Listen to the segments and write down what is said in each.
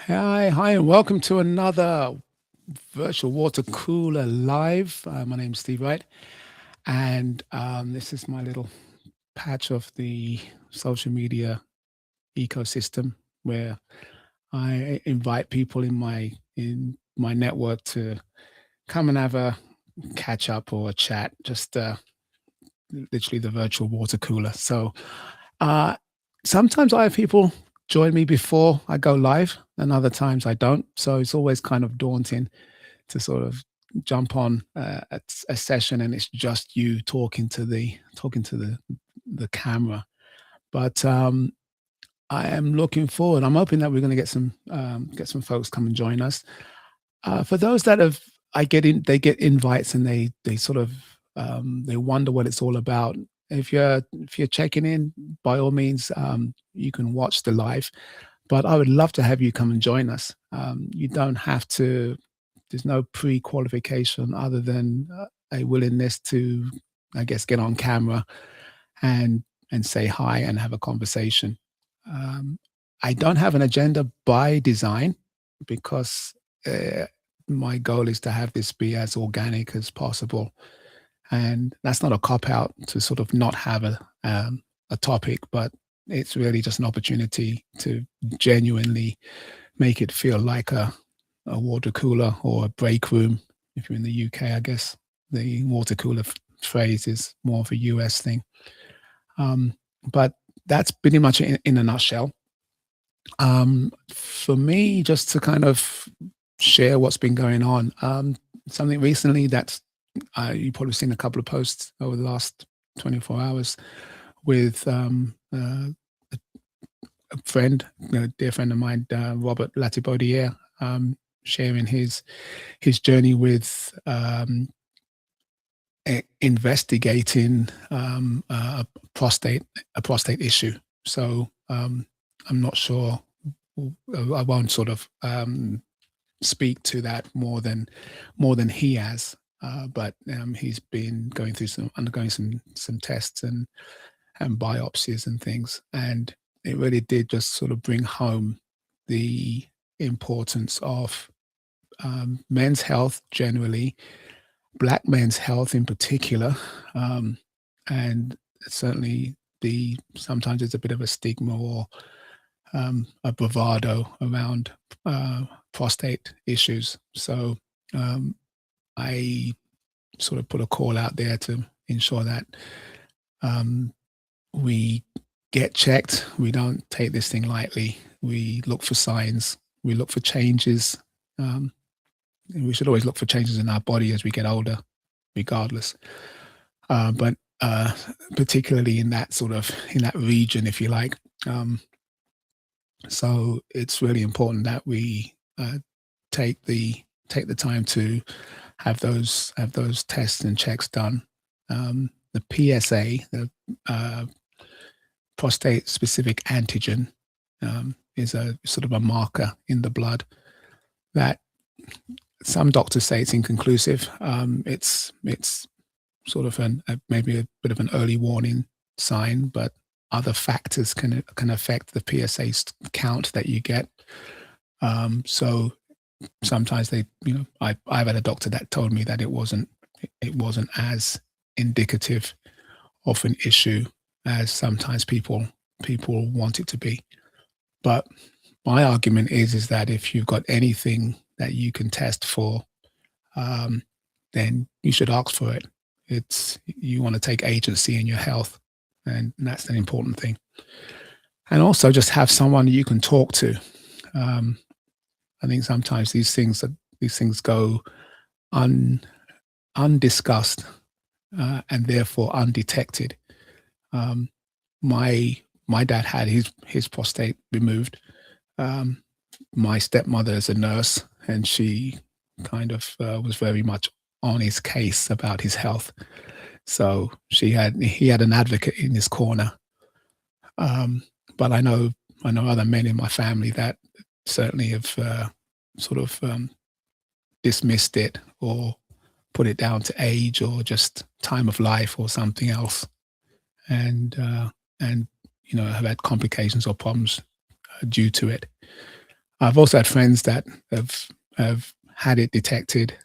Hi, and welcome to another virtual water cooler live. My name is Steve Wright, and this is my little patch of the social media ecosystem where I invite people in my network to come and have a catch up or a chat, just literally the virtual water cooler. So uh, sometimes I have people join me before I go live, and other times I don't. So it's always kind of daunting to sort of jump on a session and it's just you talking to the camera. But I am looking forward. I'm hoping that we're going to get some folks come and join us. For those that have, they get invites and they sort of they wonder what it's all about. If you're checking in, by all means, you can watch the live. But I would love to have you come and join us. You don't have to. There's no pre-qualification other than a willingness to, I guess, get on camera and say hi and have a conversation. Um, I don't have an agenda by design because uh, my goal is to have this be as organic as possible, and that's not a cop out to sort of not have a topic, but it's really just an opportunity to genuinely make it feel like a water cooler or a break room. If you're in the UK, I guess the water cooler phrase is more of a US thing. Um, but that's pretty much in a nutshell. For me, just to kind of share what's been going on, something recently that's you've probably seen a couple of posts over the last 24 hours with a friend, a dear friend of mine, Robert Latibaudiere, sharing his journey with investigating a prostate issue. So I'm not sure. I won't sort of speak to that more than he has. But he's been undergoing some tests and biopsies and things, and it really did just sort of bring home the importance of men's health generally, black men's health in particular, and certainly the sometimes there's a bit of a stigma or a bravado around prostate issues. So I sort of put a call out there to ensure that um, we get checked. We don't take this thing lightly. We look for signs. We look for changes. And we should always look for changes in our body as we get older, regardless. But particularly in that region, if you like. So it's really important that we take the time to have those tests and checks done. The PSA, the prostate specific antigen, is a sort of a marker in the blood that some doctors say it's inconclusive. It's sort of maybe a bit of an early warning sign, but other factors can affect the PSA count that you get. So sometimes I've had a doctor that told me that it wasn't as indicative of an issue as sometimes people want it to be. But my argument is that if you've got anything that you can test for, then you should ask for it. You want to take agency in your health, and that's an important thing. And also just have someone you can talk to. I think sometimes these things go undiscussed and therefore undetected. Um, my my dad had his prostate removed. My stepmother is a nurse, and she kind of was very much on his case about his health. So he had an advocate in his corner. Um, but I know other men in my family that certainly have sort of dismissed it or put it down to age or just time of life or something else, and have had complications or problems due to it. I've also had friends that have had it detected,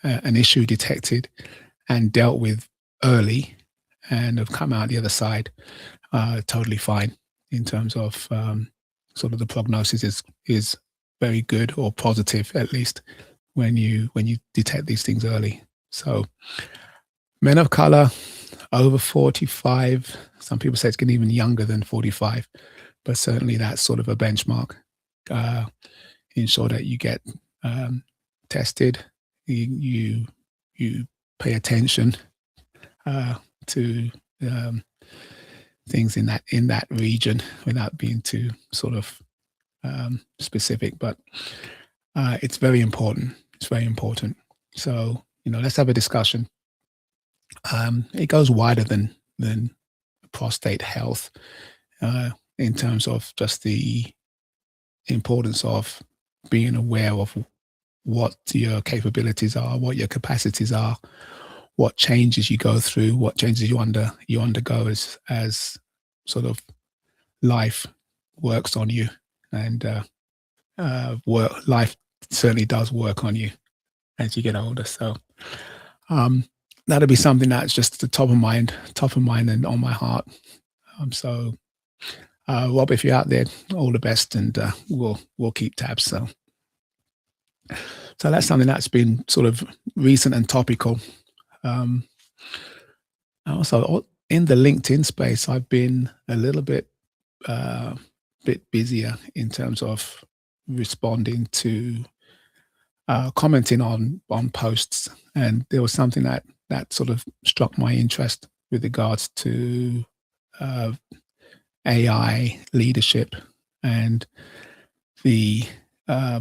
an issue detected, and dealt with early, and have come out the other side totally fine in terms of sort of the prognosis is very good or positive at least when you detect these things early. So men of color over 45, some people say it's getting even younger than 45, but certainly that's sort of a benchmark. Uh, Ensure that you get tested, you you pay attention to um, things in that region without being too sort of specific, but it's very important. It's very important. So let's have a discussion. It goes wider than prostate health in terms of just the importance of being aware of what your capabilities are, what your capacities are, what changes you go through, what changes you undergo as sort of life works on you, and work life certainly does work on you as you get older. So um, that'll be something that's just the top of mind, and on my heart. So Rob, if you're out there, all the best, and we'll keep tabs. So that's something that's been sort of recent and topical. Um, Also, in the LinkedIn space, I've been a little bit busier in terms of responding to commenting on posts, and there was something that sort of struck my interest with regards to uh, AI leadership and the uh,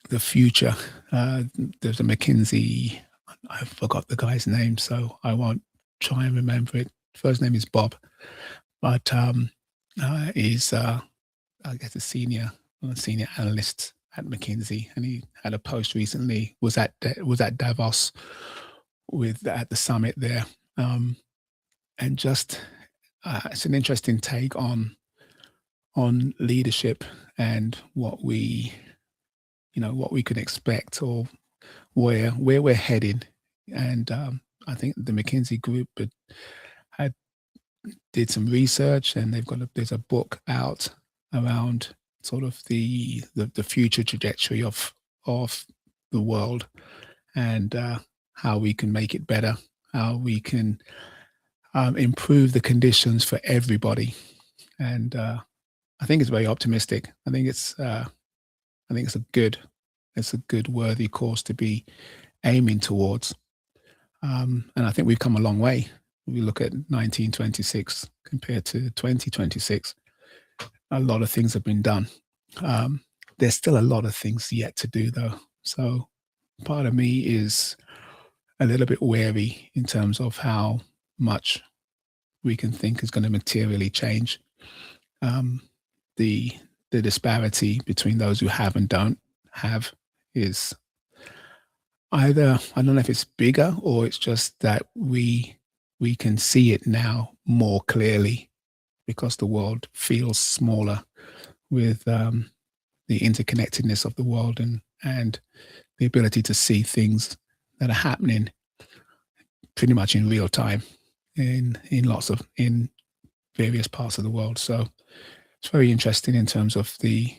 the future. There's a McKinsey. I forgot the guy's name, so I won't try and remember it. First name is Bob, but he's I guess a senior analyst at McKinsey, and he had a post recently. Was at Davos with at the summit there, and just it's an interesting take on leadership and what we what we could expect, or where we're headed. And I think the McKinsey group had did some research, and there's a book out around sort of the future trajectory of the world, and how we can make it better, how we can improve the conditions for everybody. And I think it's very optimistic. I think it's a good worthy course to be aiming towards. And I think we've come a long way. We look at 1926 compared to 2026. A lot of things have been done. There's still a lot of things yet to do, though. So part of me is a little bit wary in terms of how much we can think is going to materially change. The the disparity between those who have and don't have is either, I don't know if it's bigger, or it's just that we can see it now more clearly because the world feels smaller with the interconnectedness of the world, and the ability to see things that are happening pretty much in real time in various parts of the world. So it's very interesting in terms of the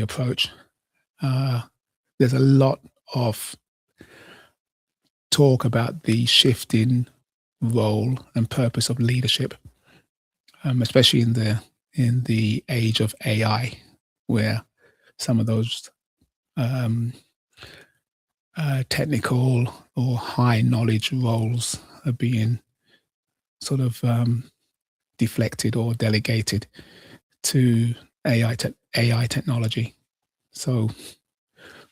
approach. There's a lot of talk about the shifting role and purpose of leadership, especially in the age of AI, where some of those technical or high knowledge roles are being sort of deflected or delegated to AI technology. So,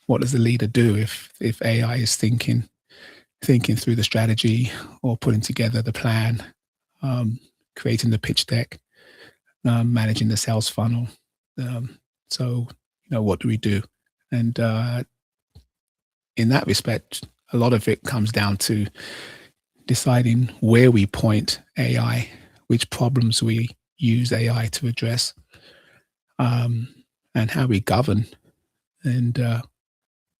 what does the leader do if AI is thinking through the strategy, or putting together the plan, creating the pitch deck, managing the sales funnel? So, what do we do? And in that respect, a lot of it comes down to deciding where we point AI, which problems we use AI to address, and how we govern and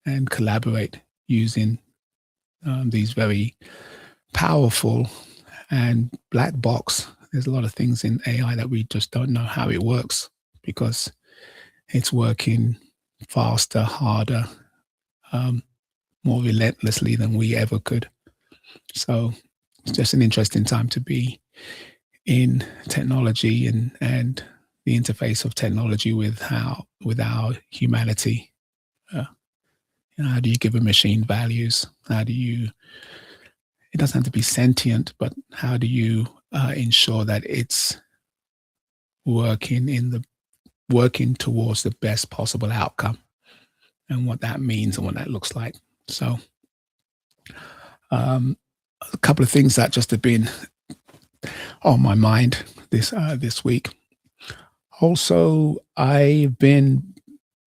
and collaborate using these very powerful and black box. There's a lot of things in AI that we just don't know how it works because it's working faster, harder, um, more relentlessly than we ever could. So it's just an interesting time to be in technology and the interface of technology with our humanity. Uh, how do you give a machine values? How do you? It doesn't have to be sentient, but how do you ensure that it's working towards the best possible outcome and what that means and what that looks like? So, um, a couple of things that just have been on my mind this week. Also, I've been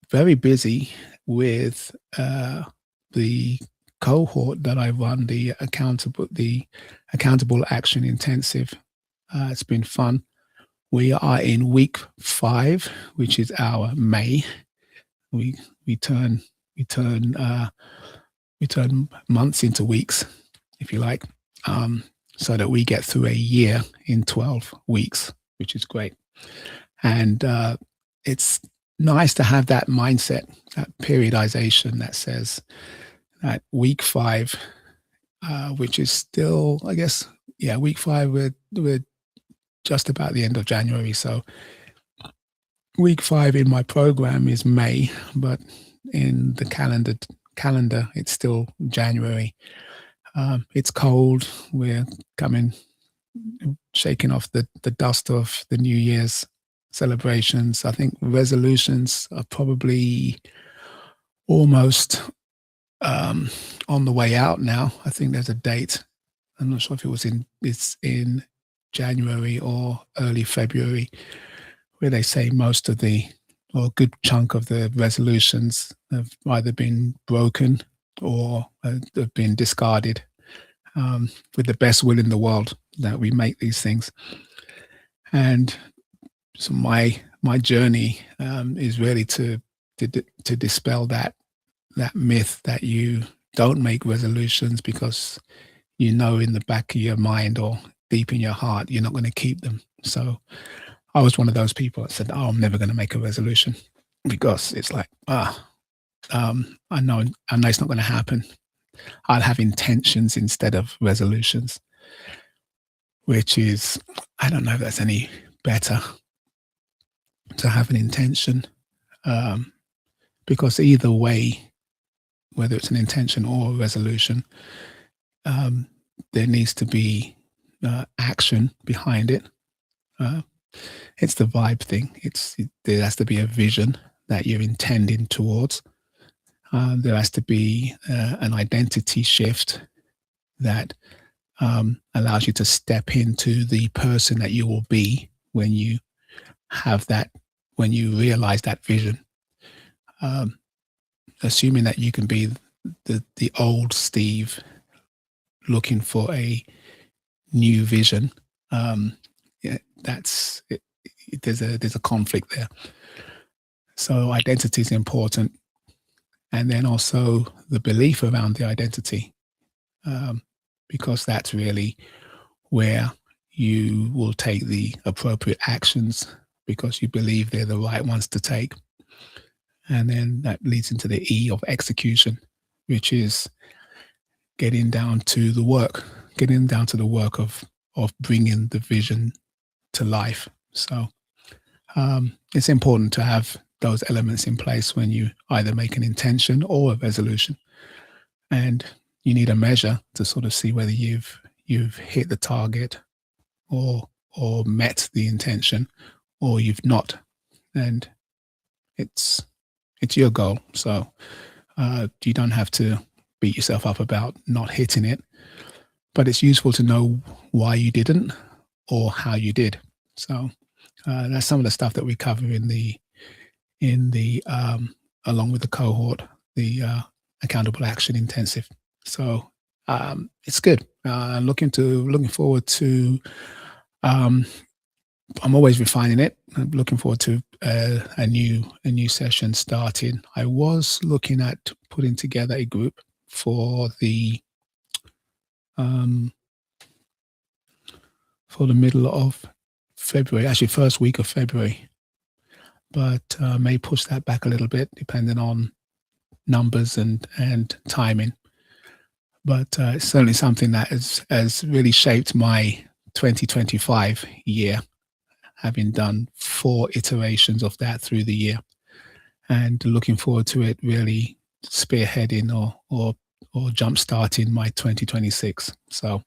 very busy with the cohort that I run, the accountable action intensive. It's been fun. We are in week 5, which is our May. We we turn we turn we turn months into weeks, if you like, so that we get through a year in 12 weeks, which is great. And it's nice to have that mindset, that periodization that says that week 5, which is still, I guess, yeah, week 5, we're just about the end of January. So week 5 in my program is May, but in the calendar, it's still January. It's cold. We're coming, shaking off the dust of the New Year's celebrations. I think resolutions are probably almost on the way out now. I think there's a date. I'm not sure if it's in January or early February, where they say most of the or a good chunk of the resolutions have either been broken or have been discarded, with the best will in the world that we make these things. And so my journey is really to dispel that myth that you don't make resolutions because you know in the back of your mind or deep in your heart you're not going to keep them. So I was one of those people that said, "Oh, I'm never going to make a resolution," because it's like, I know it's not going to happen. I'll have intentions instead of resolutions, which is, I don't know if that's any better to have an intention, um, because either way, whether it's an intention or a resolution, um, there needs to be action behind it. Uh, it's the vibe thing. There has to be a vision that you're intending towards. There has to be an identity shift that allows you to step into the person that you will be when you have that, when you realize that vision. Um, Assuming that you can be the old Steve looking for a new vision, yeah, that's it, there's a conflict there. So identity is important, and then also the belief around the identity, um, because that's really where you will take the appropriate actions because you believe they're the right ones to take. And then that leads into the E of execution, which is getting down to the work of bringing the vision to life. So it's important to have those elements in place when you either make an intention or a resolution, and you need a measure to sort of see whether you've hit the target or met the intention, or you've not, and it's your goal. So you don't have to beat yourself up about not hitting it, but it's useful to know why you didn't or how you did. So that's some of the stuff that we cover in the along with the cohort, the accountable action intensive. So it's good. Looking forward to um, I'm always refining it. I'm looking forward to a new session starting. I was looking at putting together a group for um, the middle of February, actually first week of February, but may push that back a little bit depending on numbers and timing. But it's certainly something that has really shaped my 2025 year, having done 4 iterations of that through the year, and looking forward to it really spearheading or jumpstarting my 2026. So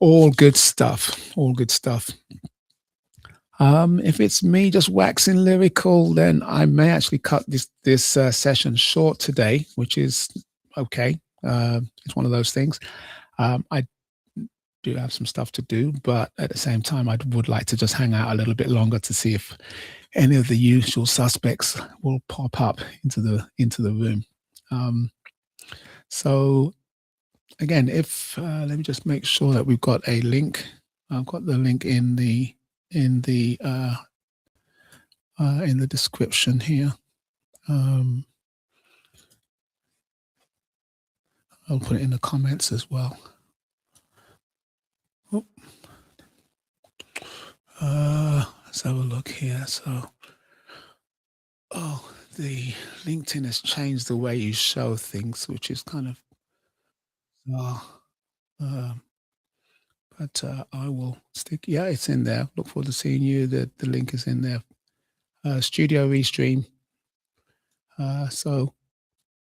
all good stuff. All good stuff. If it's me just waxing lyrical, then I may actually cut this session short today, which is okay. It's one of those things. I do have some stuff to do, but at the same time, I would like to just hang out a little bit longer to see if any of the usual suspects will pop up into the room. So again, if let me just make sure that we've got a link. I've got the link in the description here. I'll put it in the comments as well. Oh. Let's have a look here. So, the LinkedIn has changed the way you show things, which is kind of but I will stick. Yeah, it's in there. Look forward to seeing you. The link is in there. Studio Restream. So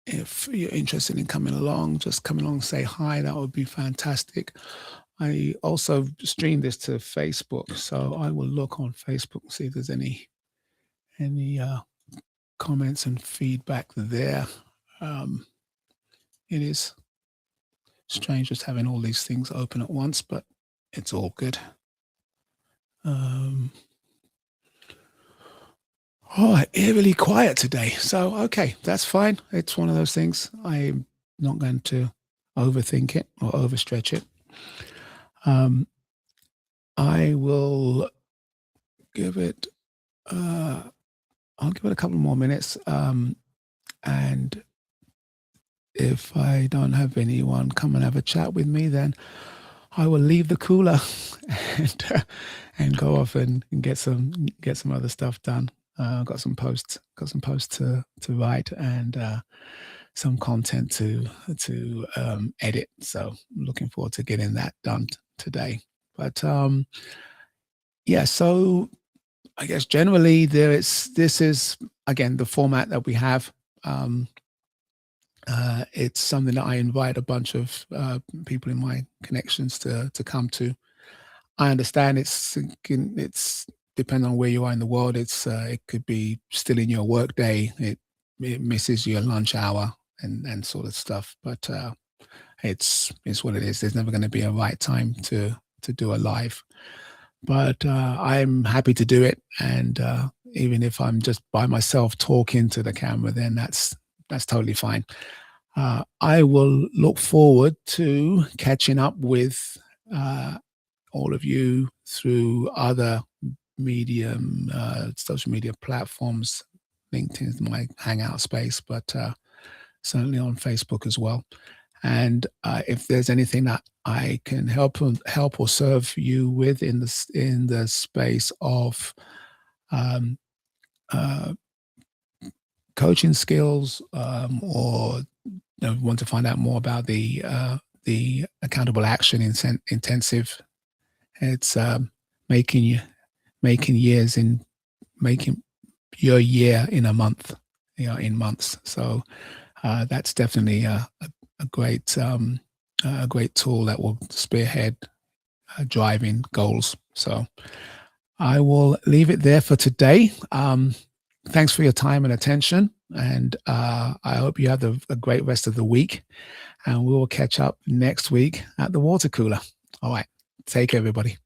if you're interested in coming along, just come along, say hi. That would be fantastic. I also stream this to Facebook, so I will look on Facebook and see if there's any comments and feedback there. It is strange just having all these things open at once, but it's all good. Eerily quiet today. So, okay, that's fine. It's one of those things. I'm not going to overthink it or overstretch it. I will give it, I'll give it a couple more minutes. And if I don't have anyone come and have a chat with me, then I will leave the cooler and go off and get some other stuff done. Got some posts to write and some content to edit. So I'm looking forward to getting that done today. But yeah, so I guess generally this is again the format that we have. It's something that I invite a bunch of people in my connections to come to. I understand it's depending on where you are in the world. It could be still in your work day. It misses your lunch hour and sort of stuff. But it's what it is. There's never going to be a right time to do a live. But I'm happy to do it. And even if I'm just by myself talking to the camera, then that's totally fine. I will look forward to catching up with all of you through other social media platforms. LinkedIn is my hangout space, but certainly on Facebook as well. And if there's anything that I can help or serve you with in the space of coaching skills, or want to find out more about the accountable action intensive, it's making your year in a month, in months. So that's definitely a great tool that will spearhead driving goals. So I will leave it there for today. Thanks for your time and attention, and I hope you have a great rest of the week, and we will catch up next week at the water cooler. All right, take care, everybody.